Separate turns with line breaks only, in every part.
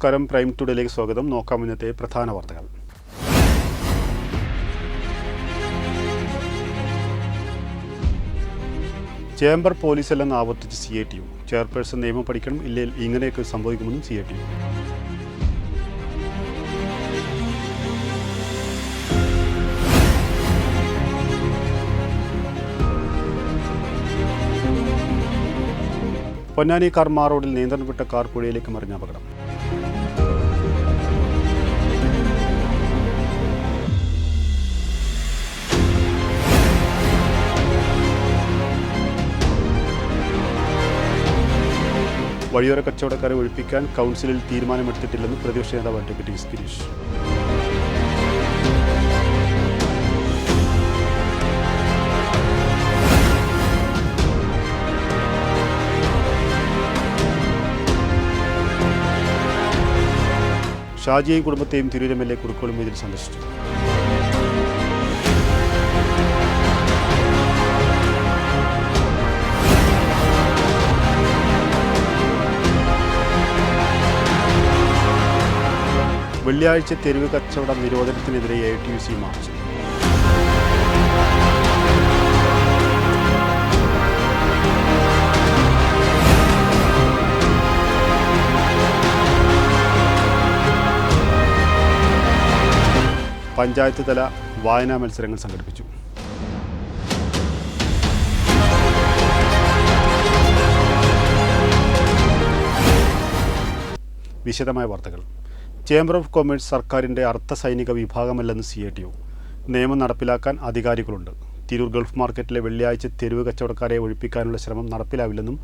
നമസ്കാരം. പ്രൈം ടുഡേയിലേക്ക് സ്വാഗതം. നോക്കാം ഇന്നത്തെ പ്രധാന വാർത്തകൾ. ചേംബർ പോലീസല്ലെന്ന് ആവർത്തിച്ച് CITU. ചെയർപേഴ്സൺ നിയമം പഠിക്കണം, ഇല്ലെങ്കിൽ ഇങ്ങനെയൊക്കെ സംഭവിക്കുമെന്നും CITU. പൊന്നാനി കർമ്മ റോഡിൽ നിയന്ത്രണം വിട്ട കാർ പുഴയിലേക്ക് മറിഞ്ഞ അപകടം. വഴിയോര കച്ചവടക്കാരെ ഒഴിപ്പിക്കാൻ കൗൺസിലിൽ തീരുമാനമെടുത്തിട്ടില്ലെന്ന് പ്രതിപക്ഷ നേതാവ് അഡ്വക്കേറ്റ് എസ് ഗിരീഷ്. ഷാജിയെയും കുടുംബത്തെയും തിരൂർ MLA കുറുക്കോളി മൊയ്തീൻ സന്ദർശിച്ചു. വെള്ളിയാഴ്ച തെരുവ് കച്ചവട നിരോധനത്തിനെതിരെ AITUC മാർച്ച്. പഞ്ചായത്ത് തല വായനാ മത്സരങ്ങൾ സംഘടിപ്പിച്ചു. വിശദമായ വാർത്തകൾ. ചേംബർ ഓഫ് കൊമേഴ്സ് സർക്കാരിൻ്റെ അർദ്ധസൈനിക വിഭാഗമല്ലെന്ന് CITU. നിയമം നടപ്പിലാക്കാൻ അധികാരികളുണ്ട്. തിരൂർ ഗൾഫ് മാർക്കറ്റിലെ വെള്ളിയാഴ്ച തെരുവ് കച്ചവടക്കാരെ ഒഴിപ്പിക്കാനുള്ള ശ്രമം നടപ്പിലാവില്ലെന്നും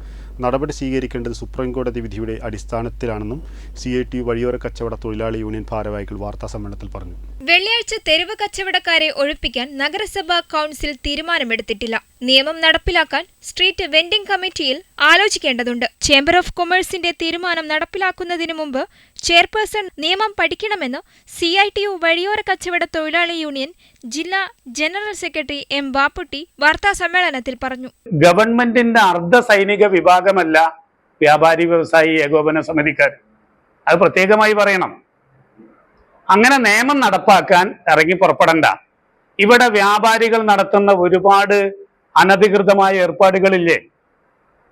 നടപടി സ്വീകരിക്കേണ്ടത് സുപ്രീംകോടതി വിധിയുടെ അടിസ്ഥാനത്തിലാണെന്നും CITU വഴിയോര കച്ചവട തൊഴിലാളി യൂണിയൻ ഭാരവാഹികൾ വാർത്താസമ്മേളനത്തിൽ പറഞ്ഞു.
വെള്ളിയാഴ്ച തെരുവ് കച്ചവടക്കാരെ ഒഴിപ്പിക്കാൻ നഗരസഭാ കൗൺസിൽ തീരുമാനമെടുത്തിട്ടില്ല. നിയമം നടപ്പിലാക്കാൻ സ്ട്രീറ്റ് വെൻഡിംഗ് കമ്മിറ്റിയിൽ ആലോചിക്കേണ്ടതുണ്ട്. ചേംബർ ഓഫ് കൊമേഴ്സിന്റെ തീരുമാനം നടപ്പിലാക്കുന്നതിനു മുമ്പ് ചെയർപേഴ്സൺ നിയമം പഠിക്കണമെന്ന് CITU വഴിയോര കച്ചവട തൊഴിലാളി യൂണിയൻ ജില്ലാ ജനറൽ സെക്രട്ടറി M. ബാപ്പുട്ടി വാർത്താസമ്മേളനത്തിൽ പറഞ്ഞു.
ഗവൺമെന്റിന്റെ അർദ്ധസൈനിക വിഭാഗമല്ല വ്യാപാരി വ്യവസായി ഏകോപന സമിതിക്കാർ. അത് പ്രത്യേകമായി പറയണം. അങ്ങനെ നിയമം നടപ്പാക്കാൻ ഇറങ്ങി പുറപ്പെടണ്ട. ഇവിടെ വ്യാപാരികൾ നടത്തുന്ന ഒരുപാട് അനധികൃതമായ ഏർപ്പാടുകളില്ലേ?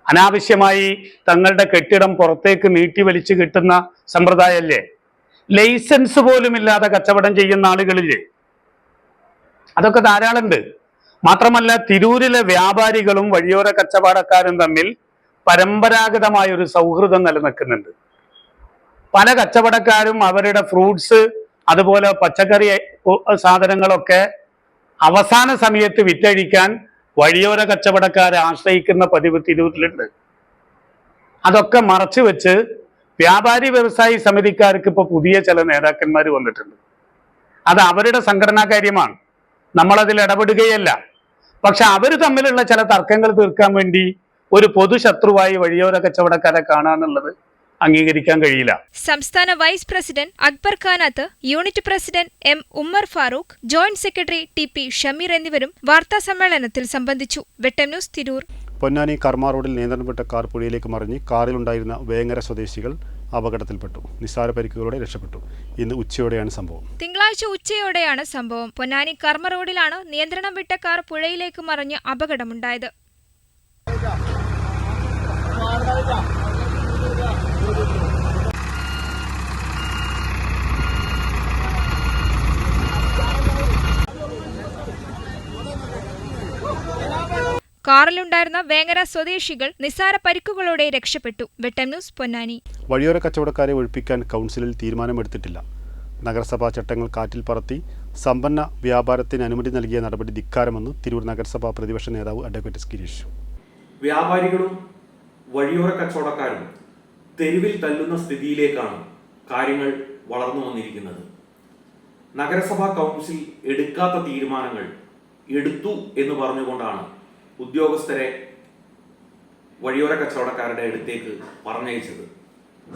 അനാവശ്യമായി തങ്ങളുടെ കെട്ടിടം പുറത്തേക്ക് നീട്ടി വലിച്ചു കിട്ടുന്ന സമ്പ്രദായമല്ലേ? ലൈസൻസ് പോലും ഇല്ലാതെ കച്ചവടം ചെയ്യുന്ന ആളുകളില്ലേ? അതൊക്കെ ധാരാളമുണ്ട്. മാത്രമല്ല, തിരൂരിലെ വ്യാപാരികളും വഴിയോര കച്ചവടക്കാരും തമ്മിൽ പരമ്പരാഗതമായ ഒരു സൗഹൃദം നിലനിൽക്കുന്നുണ്ട്. പല കച്ചവടക്കാരും അവരുടെ ഫ്രൂട്ട്സ് അതുപോലെ പച്ചക്കറി സാധനങ്ങളൊക്കെ അവസാന സമയത്ത് വിറ്റഴിക്കാൻ വഴിയോര കച്ചവടക്കാരെ ആശ്രയിക്കുന്ന പതിവ് തിരൂരിലുണ്ട്. അതൊക്കെ മറച്ചു വെച്ച് വ്യാപാരി വ്യവസായി സമിതിക്കാർക്ക് ഇപ്പോൾ പുതിയ ചില നേതാക്കന്മാർ വന്നിട്ടുണ്ട്. അത് അവരുടെ സംഘടനാ കാര്യമാണ്, നമ്മളതിൽ ഇടപെടുകയല്ല. പക്ഷെ അവർ തമ്മിലുള്ള ചില തർക്കങ്ങൾ തീർക്കാൻ വേണ്ടി ഒരു പൊതുശത്രുവായി വഴിയോര കച്ചവടക്കാരെ കാണാന്നുള്ളത് അംഗീകരിക്കാൻ കഴിയില്ല.
സംസ്ഥാന vice president Akbar Khanath, unit president M. Ummer Farooq, joint secretary TP Shameer എന്നിവരും വാർത്താസമ്മേളനത്തിൽ സംബന്ധിച്ചു. വെട്ടം ന്യൂസ്, തിരൂർ.
പൊന്നാനി കർമ്മ റോഡിൽ നിയന്ത്രണം വിട്ട കാർ പുഴയിലേക്ക് മറിഞ്ഞ് കാറിലുണ്ടായിരുന്ന വേങ്ങര സ്വദേശികൾ അപകടത്തിൽപ്പെട്ടു. നിസ്സാര പരിക്കുകളോടെ രക്ഷപ്പെട്ടു. ഇന്ന് ഉച്ചയോടെയാണ് സംഭവം.
തിങ്കളാഴ്ച ഉച്ചയോടെയാണ് സംഭവം. പൊന്നാനി കർമ്മ റോഡിലാണ് നിയന്ത്രണം വിട്ട കാർ പുഴയിലേക്ക് മറിഞ്ഞ് അപകടമുണ്ടായത്. കാറിലുണ്ടായിരുന്ന വേങ്ങര സ്വദേശികൾ നിസ്സാര പരിക്കുകളോടെ രക്ഷപ്പെട്ടു. വെട്ടം ന്യൂസ്, പൊന്നാനി.
വഴിയോര കച്ചവടക്കാരെ ഒഴിപ്പിക്കാൻ കൗൺസിലിൽ തീരുമാനമെടുത്തിട്ടില്ല. നഗരസഭാ ചട്ടങ്ങൾ കാറ്റിൽ പറത്തി സമ്പന്ന വ്യാപാരത്തിന് അനുമതി നൽകിയ നടപടി ധിക്കാരമെന്ന് തിരൂർ നഗരസഭാ പ്രതിപക്ഷ നേതാവ് അഡ്വക്കേറ്റ് എസ് ഗിരീഷ്.
വ്യാപാരികളും വഴിയോര കച്ചവടക്കാരും തെരുവിൽ തല്ലുന്ന സ്ഥിതിയിലേക്കാണ് കാര്യങ്ങൾ വളർന്നു വന്നിരിക്കുന്നത്. നഗരസഭാ കൗൺസിൽ എടുക്കാത്ത തീരുമാനങ്ങൾ എടുത്തു എന്ന് പറഞ്ഞുകൊണ്ടാണ് ഉദ്യോഗസ്ഥരെ വഴിയോര കച്ചവടക്കാരുടെ അടുത്തേക്ക് പറഞ്ഞയച്ചത്.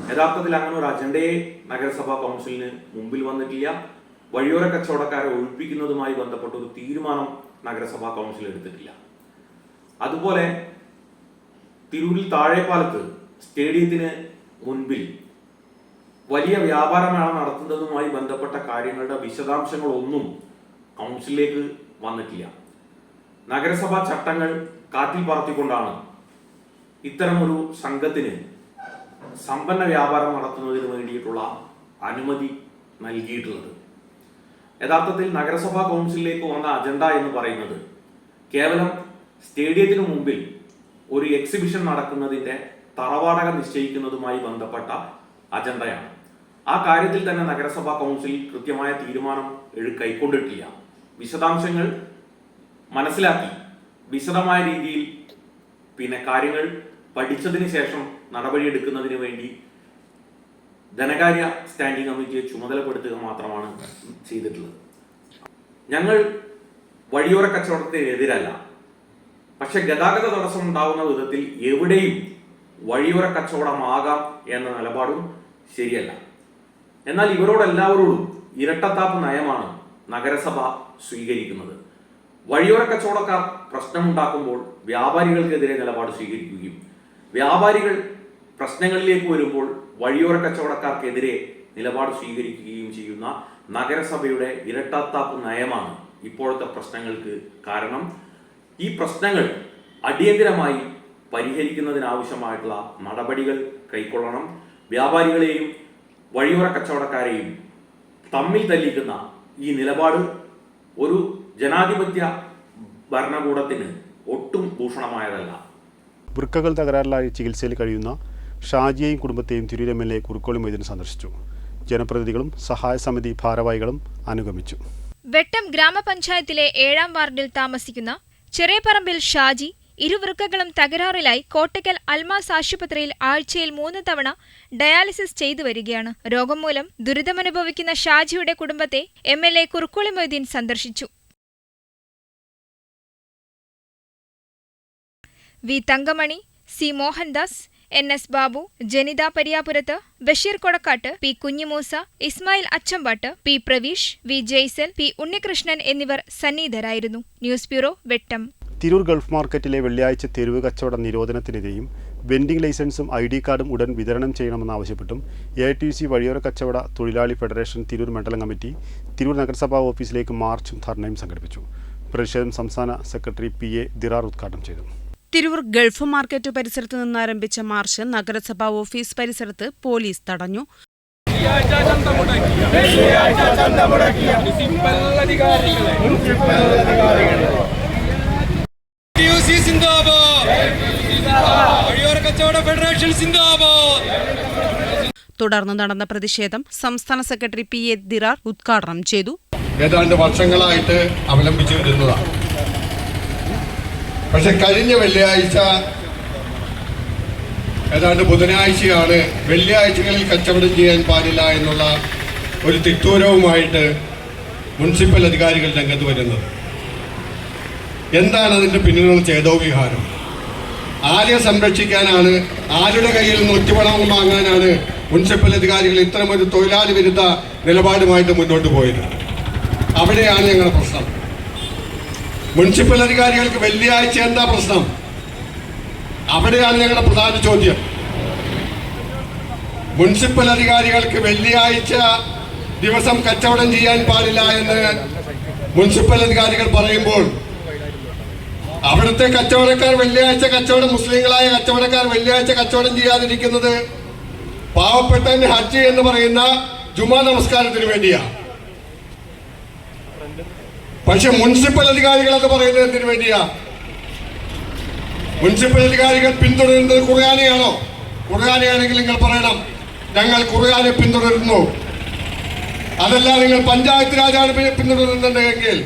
യഥാർത്ഥത്തിൽ അങ്ങനെ ഒരു അജണ്ടയെ നഗരസഭാ കൗൺസിലിന് മുമ്പിൽ വന്നിട്ടില്ല. വഴിയോര കച്ചവടക്കാരെ ഒഴിപ്പിക്കുന്നതുമായി ബന്ധപ്പെട്ട ഒരു തീരുമാനം നഗരസഭാ കൗൺസിൽ എടുത്തിട്ടില്ല. അതുപോലെ തിരൂരിൽ താഴെപ്പാലത്ത് സ്റ്റേഡിയത്തിന് മുൻപിൽ വലിയ വ്യാപാരമേള നടത്തുന്നതുമായി ബന്ധപ്പെട്ട കാര്യങ്ങളുടെ വിശദാംശങ്ങളൊന്നും കൗൺസിലിലേക്ക് വന്നിട്ടില്ല. നഗരസഭാ ചട്ടങ്ങൾ കാറ്റിൽ പറത്തിക്കൊണ്ടാണ് ഇത്തരമൊരു സംഘത്തിന് സമ്പന്ന വ്യാപാരം നടത്തുന്നതിന് വേണ്ടിയിട്ടുള്ള അനുമതി നൽകിയിട്ടുള്ളത്. യഥാർത്ഥത്തിൽ നഗരസഭാ കൗൺസിലിലേക്ക് വന്ന അജണ്ട എന്ന് പറയുന്നത് കേവലം സ്റ്റേഡിയത്തിനു മുമ്പിൽ ഒരു എക്സിബിഷൻ നടക്കുന്നതിന്റെ തറവാടക നിശ്ചയിക്കുന്നതുമായി ബന്ധപ്പെട്ട അജണ്ടയാണ്. ആ കാര്യത്തിൽ തന്നെ നഗരസഭാ കൗൺസിൽ കൃത്യമായ തീരുമാനം കൈക്കൊണ്ടിട്ടില്ല. വിശദാംശങ്ങൾ മനസ്സിലാക്കി വിശദമായ രീതിയിൽ കാര്യങ്ങൾ പഠിച്ചതിന് ശേഷം നടപടിയെടുക്കുന്നതിന് വേണ്ടി ധനകാര്യ സ്റ്റാൻഡിംഗ് കമ്മിറ്റിയെ ചുമതലപ്പെടുത്തുക മാത്രമാണ് ചെയ്തിട്ടുള്ളത്. ഞങ്ങൾ വഴിയോര കച്ചവടത്തിനെതിരല്ല. പക്ഷെ ഗതാഗത തടസ്സം ഉണ്ടാകുന്ന വിധത്തിൽ എവിടെയും വഴിയോര കച്ചവടമാകാം എന്ന നിലപാടും ശരിയല്ല. എന്നാൽ ഇവരോടെല്ലാവരോടും ഇരട്ടത്താപ്പ് നയമാണ് നഗരസഭ സ്വീകരിക്കുന്നത്. വഴിയോര കച്ചവടക്കാർ പ്രശ്നമുണ്ടാക്കുമ്പോൾ വ്യാപാരികൾക്കെതിരെ നിലപാട് സ്വീകരിക്കുകയും വ്യാപാരികൾ പ്രശ്നങ്ങളിലേക്ക് വരുമ്പോൾ വഴിയോര കച്ചവടക്കാർക്കെതിരെ നിലപാട് സ്വീകരിക്കുകയും ചെയ്യുന്ന നഗരസഭയുടെ ഇരട്ടത്താപ്പ് നയമാണ് ഇപ്പോഴത്തെ പ്രശ്നങ്ങൾക്ക് കാരണം. ഈ പ്രശ്നങ്ങൾ അടിയന്തരമായി പരിഹരിക്കുന്നതിനാവശ്യമായിട്ടുള്ള നടപടികൾ കൈക്കൊള്ളണം. വ്യാപാരികളെയും വഴിയോര കച്ചവടക്കാരെയും തമ്മിൽ തല്ലിക്കുന്ന ഈ നിലപാട് ഒരു ജനാധിപത്യ ഭരണകൂടത്തിന് ഒട്ടും ഭൂഷണമായതല്ല.
വൃക്കകൾ തകരാറിലായി ചികിത്സയിൽ കഴിയുന്ന ഷാജിയെയും കുടുംബത്തെയും തിരൂർ MLA കുറുക്കോളി മൊയ്തീൻ സന്ദർശിച്ചു. ജനപ്രതിനിധികളും സഹായ സമിതി ഭാരവാഹികളും അനുഗമിച്ചു.
വെട്ടം ഗ്രാമപഞ്ചായത്തിലെ 7-ാം വാർഡിൽ താമസിക്കുന്ന ചെറിയപറമ്പിൽ ഷാജി ഇരുവൃക്കകളും തകരാറിലായി കോട്ടക്കൽ അൽമാസ് ആശുപത്രിയിൽ ആഴ്ചയിൽ 3 തവണ ഡയാലിസിസ് ചെയ്തു വരികയാണ്. രോഗം മൂലം ദുരിതമനുഭവിക്കുന്ന ഷാജിയുടെ കുടുംബത്തെ MLA കുറുക്കോളി മൊയ്തീൻ സന്ദർശിച്ചു. V Thankamani, C Mohandas, NS Babu, Janitha Pariyapurath, Basheer Kodakkat, P Kunhimoosa, Ismail Achambat, P Praveesh, V Jaisal, P Unnikrishnan എന്നിവർ സന്നിഹിതരായിരുന്നു. ന്യൂസ് ബ്യൂറോ, വെട്ടം.
തിരൂർ ഗൾഫ് മാർക്കറ്റിലെ വെള്ളിയാഴ്ച തെരുവ് കച്ചവട നിരോധനത്തിനെതിരെയും വെൻഡിംഗ് ലൈസൻസും ID കാർഡും ഉടൻ വിതരണം ചെയ്യണമെന്നാവശ്യപ്പെട്ടും AITUC വഴിയോര കച്ചവട തൊഴിലാളി ഫെഡറേഷൻ തിരൂർ മണ്ഡലം കമ്മിറ്റി തിരൂർ നഗരസഭാ ഓഫീസിലേക്ക് മാർച്ചും ധർണയും സംഘടിപ്പിച്ചു. പ്രതിഷേധം സംസ്ഥാന സെക്രട്ടറി PA ദിറാർ ഉദ്ഘാടനം ചെയ്തു.
തിരൂർ ഗൾഫ് മാർക്കറ്റ് പരിസരത്ത് നിന്നാരംഭിച്ച മാർച്ച് നഗരസഭാ ഓഫീസ് പരിസരത്ത് പോലീസ് തടഞ്ഞു. തുടർന്ന് നടന്ന പ്രതിഷേധം സംസ്ഥാന സെക്രട്ടറി PA ദിറാർ ഉദ്ഘാടനം ചെയ്തു.
ഏതാണ്ട് വർഷങ്ങളായിട്ട് അവലംബിച്ചു വരുന്നതാണ്. പക്ഷെ കഴിഞ്ഞ വെള്ളിയാഴ്ച ഏതാണ്ട് ബുധനാഴ്ചയാണ് വെള്ളിയാഴ്ചകളിൽ കച്ചവടം ചെയ്യാൻ പാടില്ല എന്നുള്ള ഒരു തിട്ടൂരവുമായിട്ട് മുനിസിപ്പൽ അധികാരികൾ രംഗത്ത് വരുന്നത്. എന്താണ് അതിൻ്റെ പിന്നിലുള്ള ചേതോവിഹാരം? ആരെ സംരക്ഷിക്കാനാണ്, ആരുടെ കയ്യിൽ നിന്ന് ഒറ്റുപണം വാങ്ങാനാണ് മുനിസിപ്പൽ അധികാരികൾ ഇത്തരമൊരു തൊഴിലാളി വിരുദ്ധ നിലപാടുമായിട്ട് മുന്നോട്ട് പോയത്? അവിടെയാണ് ഞങ്ങളുടെ പ്രശ്നം. മുനിസിപ്പൽ അധികാരികൾക്ക് വെള്ളിയാഴ്ച എന്താ പ്രശ്നം? അവിടെയാണ് ഞങ്ങളുടെ പ്രധാന ചോദ്യം. മുനിസിപ്പൽ അധികാരികൾക്ക് വെള്ളിയാഴ്ച ദിവസം കച്ചവടം ചെയ്യാൻ പാടില്ല എന്ന് മുനിസിപ്പൽ അധികാരികൾ പറയുമ്പോൾ അവിടുത്തെ കച്ചവടക്കാർ വെള്ളിയാഴ്ച കച്ചവടം, മുസ്ലിങ്ങളായ കച്ചവടക്കാർ വെള്ളിയാഴ്ച കച്ചവടം ചെയ്യാതിരിക്കുന്നത് പാവപ്പെട്ട ഹജ്ജ് എന്ന് പറയുന്ന ജുമാ നമസ്കാരത്തിന് വേണ്ടിയാണ്. പക്ഷെ മുനിസിപ്പൽ അധികാരികൾ അത് പറയുന്നത് എന്തിനു വേണ്ടിയാ? മുനിസിപ്പൽ അധികാരികൾ പിന്തുടരുന്നത് ഖുർആനെയാണോ? ഖുർആനെയാണെങ്കിൽ നിങ്ങൾ പറയണം, ഞങ്ങൾ ഖുർആനെ പിന്തുടരുന്നു. അതല്ല നിങ്ങൾ പഞ്ചായത്ത് രാജാണ് പിന്തുടരുന്നുണ്ടെങ്കിൽ.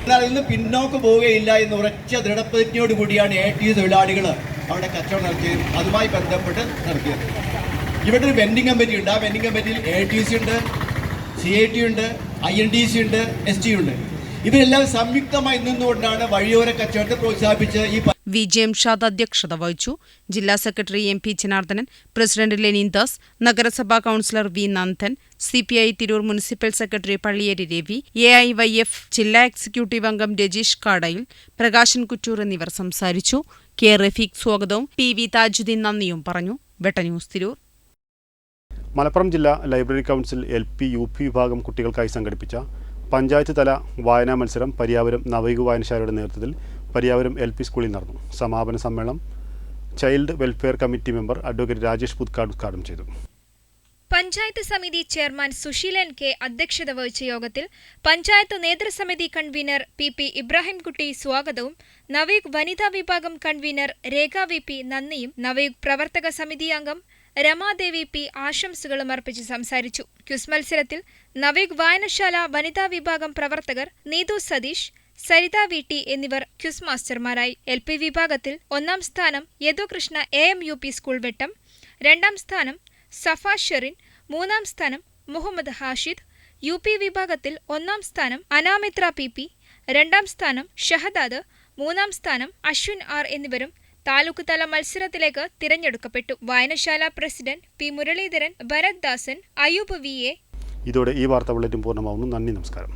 എന്നാൽ ഇന്ന് പിന്നോക്ക് പോവുകയില്ല എന്ന് ഉറച്ച ദൃഢപ്രതിജ്ഞയോട് കൂടിയാണ് AITUC തൊഴിലാളികൾ അവിടെ കച്ചവടം നടത്തിയത്. അതുമായി ബന്ധപ്പെട്ട് നടത്തിയത്. ഇവിടെ ഒരു വെൻഡിങ് കമ്മിറ്റി ഉണ്ട്. ആ വെൻഡിങ് കമ്മിറ്റിയിൽ AITUC ഉണ്ട്, CIT ഉണ്ട്, INTC ഉണ്ട്, ST ഉണ്ട്. ഇവരെല്ലാം സംയുക്തമായി നിന്നുകൊണ്ടാണ് വഴിയോര കച്ചവടത്തെ പ്രോത്സാഹിപ്പിച്ച് ഈ
വി ജംഷാദ് അധ്യക്ഷത വഹിച്ചു. ജില്ലാ secretary MP Janardhanan, president Lenin Das, നഗരസഭാ councillor V Nandan, CPI Tirur municipal secretary Palliyeri Ravi, AIYF ജില്ലാ എക്സിക്യൂട്ടീവ് അംഗം രജീഷ് കാടയിൽ, പ്രകാശൻ കുറ്റൂർ എന്നിവർ സംസാരിച്ചു. K റഫീഖ് സ്വാഗതവും PV താജുദ്ദീൻ നന്ദിയും പറഞ്ഞു. വെട്ട ന്യൂസ് തിരൂർ.
മലപ്പുറം ജില്ലാ ലൈബ്രറി കൗൺസിൽ LP UP വിഭാഗം കുട്ടികൾക്കായി സംഘടിപ്പിച്ച പഞ്ചായത്ത് തല വായനാ മത്സരം പരിയാപുരം നവയുഗ വായനശാലയുടെ നേതൃത്വത്തിൽ പരിയാപുരം LP സ്കൂളിൽ നടന്നു. സമാപന സമ്മേളനം child welfare committee member advocate Rajesh Puthkad ഉദ്ഘാടനം ചെയ്തു.
പഞ്ചായത്ത് സമിതി ചെയർമാൻ സുശീലൻ K അധ്യക്ഷത വഹിച്ച യോഗത്തിൽ പഞ്ചായത്ത് നേതൃസമിതി കൺവീനർ PP ഇബ്രാഹിംകുട്ടി സ്വാഗതവും നവയുഗ് വനിതാ വിഭാഗം കൺവീനർ രേഖ VP നന്ദിയും നവയുഗ് പ്രവർത്തക സമിതി അംഗം രമാദേവി P ആശംസകളും അർപ്പിച്ച് സംസാരിച്ചു. ക്വിസ് മത്സരത്തിൽ നവയുഗ് വായനശാല വനിതാ വിഭാഗം പ്രവർത്തകർ നീതു സതീഷ്, സരിത VT എന്നിവർ ക്വിസ് മാസ്റ്റർമാരായി. LP വിഭാഗത്തിൽ 1ാം സ്ഥാനം യദുകൃഷ്ണ AMUP സ്കൂൾ വെട്ടം, 2ാം സ്ഥാനം സഫ ഷെറിൻ, 3ാം സ്ഥാനം മുഹമ്മദ് ഹാഷിദ്. UP വിഭാഗത്തിൽ 1ാം സ്ഥാനം അനാമിത്ര PP, 2ാം സ്ഥാനം ഷഹദാദ്, 3ാം സ്ഥാനം അശ്വിൻ R എന്നിവരും താലൂക്ക് തല മത്സരത്തിലേക്ക് തിരഞ്ഞെടുക്കപ്പെട്ടു. വായനശാല പ്രസിഡന്റ് P മുരളീധരൻ, ഭരത് ദാസൻ, അയൂബ് VA.
ഇതോടെ ഈ വാർത്താ ബുള്ളറ്റിൻ പൂർണ്ണമാവുന്നു. നന്ദി, നമസ്കാരം.